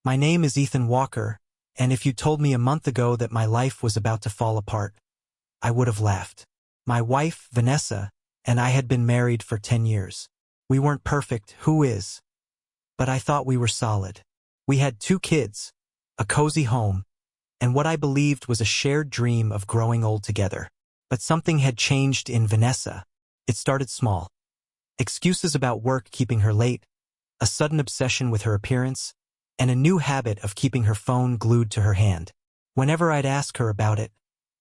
My name is Ethan Walker, and if you told me a month ago that my life was about to fall apart, I would have laughed. My wife, Vanessa, and I had been married for 10 years. We weren't perfect, who is? But I thought we were solid. We had 2 kids, a cozy home, and what I believed was a shared dream of growing old together. But something had changed in Vanessa. It started small. Excuses about work keeping her late, a sudden obsession with her appearance, and a new habit of keeping her phone glued to her hand. Whenever I'd ask her about it,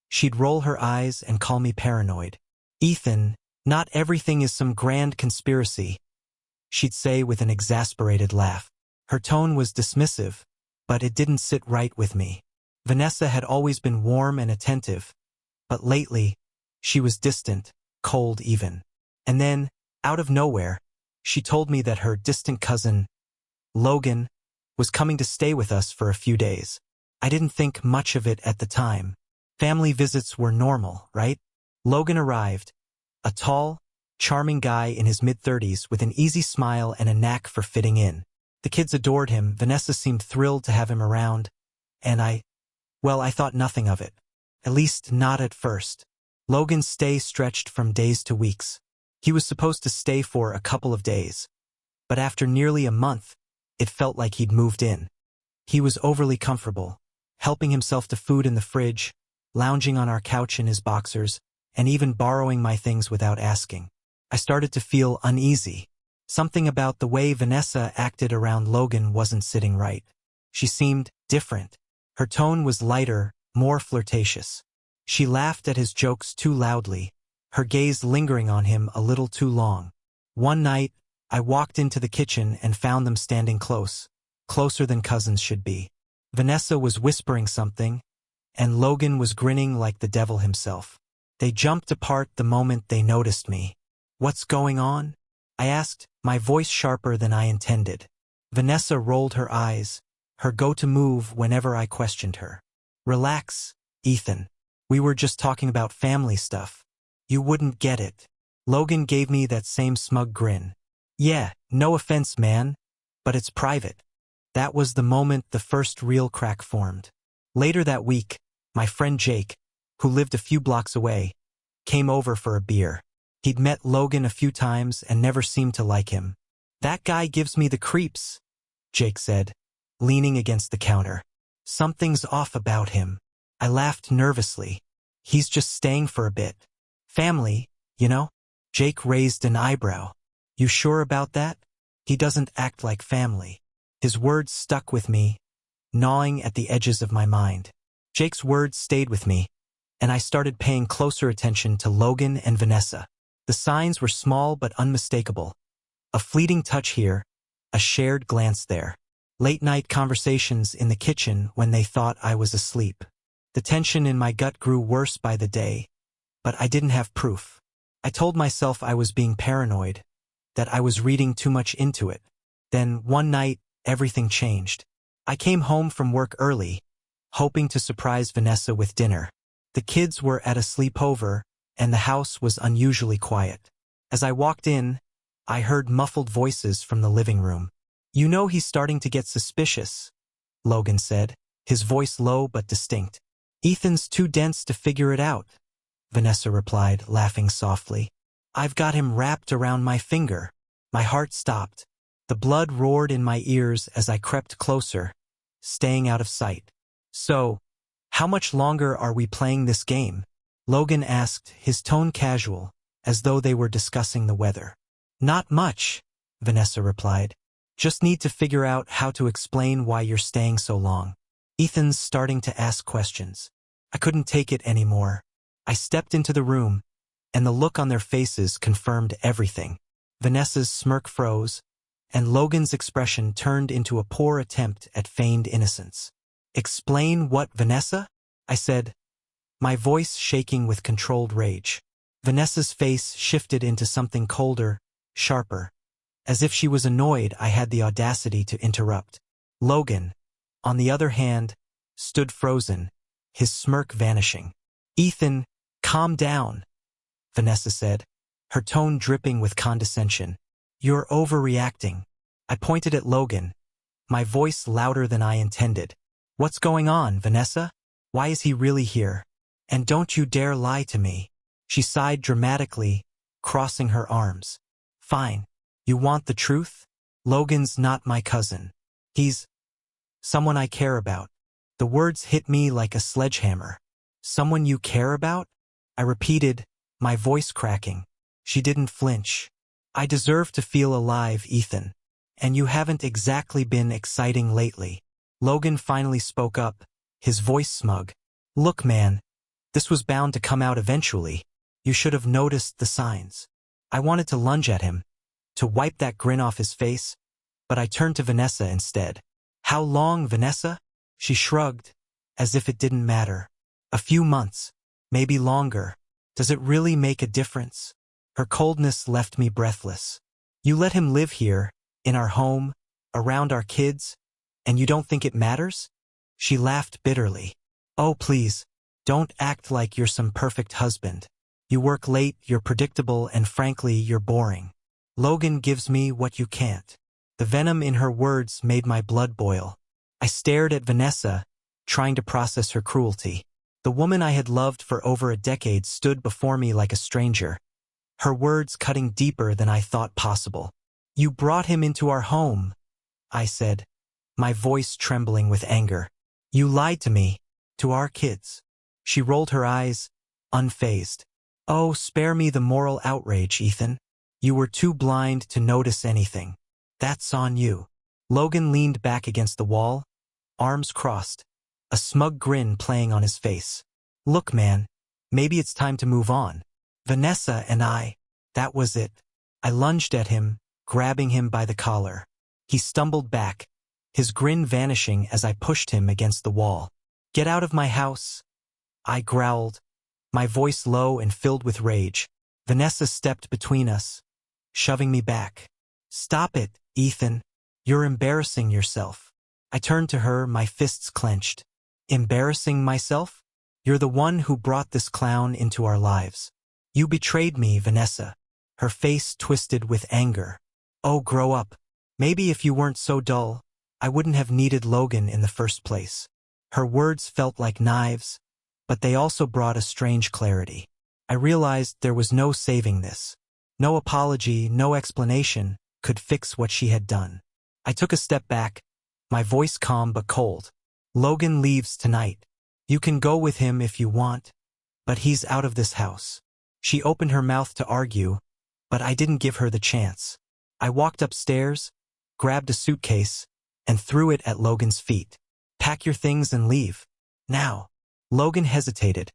she'd roll her eyes and call me paranoid. Ethan, not everything is some grand conspiracy, she'd say with an exasperated laugh. Her tone was dismissive, but it didn't sit right with me. Vanessa had always been warm and attentive, but lately, she was distant, cold even. And then, out of nowhere, she told me that her distant cousin, Logan, was coming to stay with us for a few days. I didn't think much of it at the time. Family visits were normal, right? Logan arrived, a tall, charming guy in his mid-30s with an easy smile and a knack for fitting in. The kids adored him, Vanessa seemed thrilled to have him around, and I thought nothing of it. At least not at first. Logan's stay stretched from days to weeks. He was supposed to stay for a couple of days, but after nearly a month, it felt like he'd moved in. He was overly comfortable, helping himself to food in the fridge, lounging on our couch in his boxers, and even borrowing my things without asking. I started to feel uneasy. Something about the way Vanessa acted around Logan wasn't sitting right. She seemed different. Her tone was lighter, more flirtatious. She laughed at his jokes too loudly, her gaze lingering on him a little too long. One night, I walked into the kitchen and found them standing close, closer than cousins should be. Vanessa was whispering something, and Logan was grinning like the devil himself. They jumped apart the moment they noticed me. "What's going on?" I asked, my voice sharper than I intended. Vanessa rolled her eyes, her go-to move whenever I questioned her. "Relax, Ethan. We were just talking about family stuff. You wouldn't get it." Logan gave me that same smug grin. "Yeah, no offense, man, but it's private." That was the moment the first real crack formed. Later that week, my friend Jake, who lived a few blocks away, came over for a beer. He'd met Logan a few times and never seemed to like him. "That guy gives me the creeps," Jake said, leaning against the counter. "Something's off about him." I laughed nervously. "He's just staying for a bit. Family, you know?" Jake raised an eyebrow. "You sure about that? He doesn't act like family." His words stuck with me, gnawing at the edges of my mind. Jake's words stayed with me, and I started paying closer attention to Logan and Vanessa. The signs were small but unmistakable. A fleeting touch here, a shared glance there. Late-night conversations in the kitchen when they thought I was asleep. The tension in my gut grew worse by the day, but I didn't have proof. I told myself I was being paranoid, that I was reading too much into it. Then, one night, everything changed. I came home from work early, hoping to surprise Vanessa with dinner. The kids were at a sleepover, and the house was unusually quiet. As I walked in, I heard muffled voices from the living room. "You know he's starting to get suspicious," Logan said, his voice low but distinct. "Ethan's too dense to figure it out," Vanessa replied, laughing softly. "I've got him wrapped around my finger." My heart stopped. The blood roared in my ears as I crept closer, staying out of sight. "So, how much longer are we playing this game?" Logan asked, his tone casual, as though they were discussing the weather. "Not much," Vanessa replied. "Just need to figure out how to explain why you're staying so long. Ethan's starting to ask questions." I couldn't take it anymore. I stepped into the room, and the look on their faces confirmed everything. Vanessa's smirk froze, and Logan's expression turned into a poor attempt at feigned innocence. "Explain what, Vanessa?" I said, my voice shaking with controlled rage. Vanessa's face shifted into something colder, sharper. As if she was annoyed I had the audacity to interrupt. Logan, on the other hand, stood frozen, his smirk vanishing. "Ethan, calm down," Vanessa said, her tone dripping with condescension. "You're overreacting." I pointed at Logan, my voice louder than I intended. What's going on, Vanessa? Why is he really here? And don't you dare lie to me. She sighed dramatically, crossing her arms. Fine. You want the truth? Logan's not my cousin. He's someone I care about. The words hit me like a sledgehammer. Someone you care about? I repeated, my voice cracking. She didn't flinch. I deserve to feel alive, Ethan. And you haven't exactly been exciting lately. Logan finally spoke up, his voice smug. Look, man, this was bound to come out eventually. You should have noticed the signs. I wanted to lunge at him, to wipe that grin off his face, but I turned to Vanessa instead. How long, Vanessa? She shrugged, as if it didn't matter. A few months, maybe longer. Does it really make a difference? Her coldness left me breathless. You let him live here, in our home, around our kids, and you don't think it matters? She laughed bitterly. Oh, please, don't act like you're some perfect husband. You work late, you're predictable, and frankly, you're boring. Logan gives me what you can't. The venom in her words made my blood boil. I stared at Vanessa, trying to process her cruelty. The woman I had loved for over a decade stood before me like a stranger, her words cutting deeper than I thought possible. You brought him into our home, I said, my voice trembling with anger. You lied to me, to our kids. She rolled her eyes, unfazed. Oh, spare me the moral outrage, Ethan. You were too blind to notice anything. That's on you. Logan leaned back against the wall, arms crossed, a smug grin playing on his face. Look, man, maybe it's time to move on. Vanessa and I, that was it. I lunged at him, grabbing him by the collar. He stumbled back, his grin vanishing as I pushed him against the wall. Get out of my house, I growled, my voice low and filled with rage. Vanessa stepped between us, shoving me back. Stop it, Ethan. You're embarrassing yourself. I turned to her, my fists clenched. Embarrassing myself? You're the one who brought this clown into our lives. You betrayed me, Vanessa. Her face twisted with anger. Oh, grow up. Maybe if you weren't so dull, I wouldn't have needed Logan in the first place. Her words felt like knives, but they also brought a strange clarity. I realized there was no saving this. No apology, no explanation could fix what she had done. I took a step back, my voice calm but cold. Logan leaves tonight. You can go with him if you want, but he's out of this house. She opened her mouth to argue, but I didn't give her the chance. I walked upstairs, grabbed a suitcase, and threw it at Logan's feet. Pack your things and leave. Now. Logan hesitated,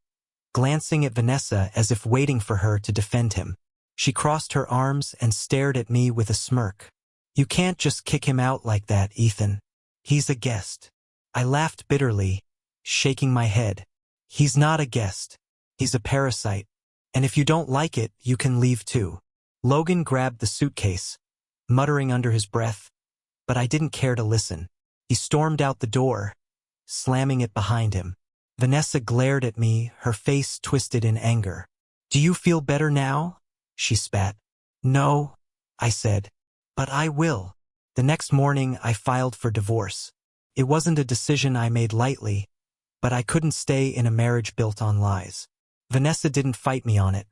glancing at Vanessa as if waiting for her to defend him. She crossed her arms and stared at me with a smirk. You can't just kick him out like that, Ethan. He's a guest. I laughed bitterly, shaking my head. He's not a guest. He's a parasite. And if you don't like it, you can leave too. Logan grabbed the suitcase, muttering under his breath, but I didn't care to listen. He stormed out the door, slamming it behind him. Vanessa glared at me, her face twisted in anger. Do you feel better now? She spat. No, I said, but I will. The next morning I filed for divorce. It wasn't a decision I made lightly, but I couldn't stay in a marriage built on lies. Vanessa didn't fight me on it.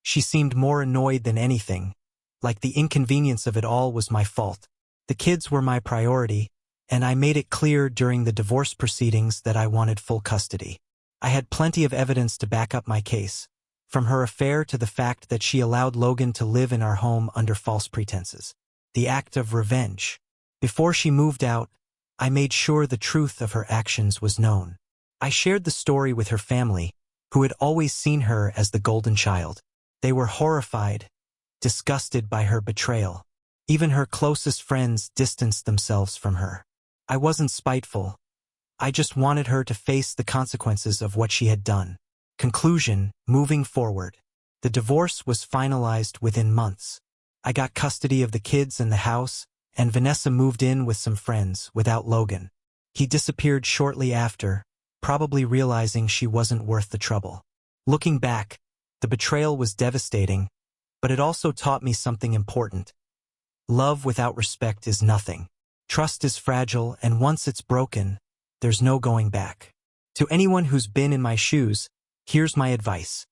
She seemed more annoyed than anything, like the inconvenience of it all was my fault. The kids were my priority, and I made it clear during the divorce proceedings that I wanted full custody. I had plenty of evidence to back up my case, from her affair to the fact that she allowed Logan to live in our home under false pretenses. The act of revenge. Before she moved out, I made sure the truth of her actions was known. I shared the story with her family, who had always seen her as the golden child. They were horrified, disgusted by her betrayal. Even her closest friends distanced themselves from her. I wasn't spiteful. I just wanted her to face the consequences of what she had done. Conclusion, moving forward. The divorce was finalized within months. I got custody of the kids and the house, and Vanessa moved in with some friends without Logan. He disappeared shortly after, probably realizing she wasn't worth the trouble. Looking back, the betrayal was devastating, but it also taught me something important. Love without respect is nothing. Trust is fragile, and once it's broken, there's no going back. To anyone who's been in my shoes, here's my advice.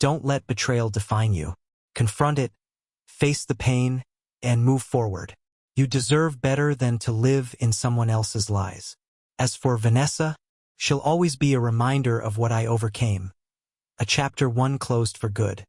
Don't let betrayal define you. Confront it, face the pain, and move forward. You deserve better than to live in someone else's lies. As for Vanessa, she'll always be a reminder of what I overcame. A chapter 1 closed for good.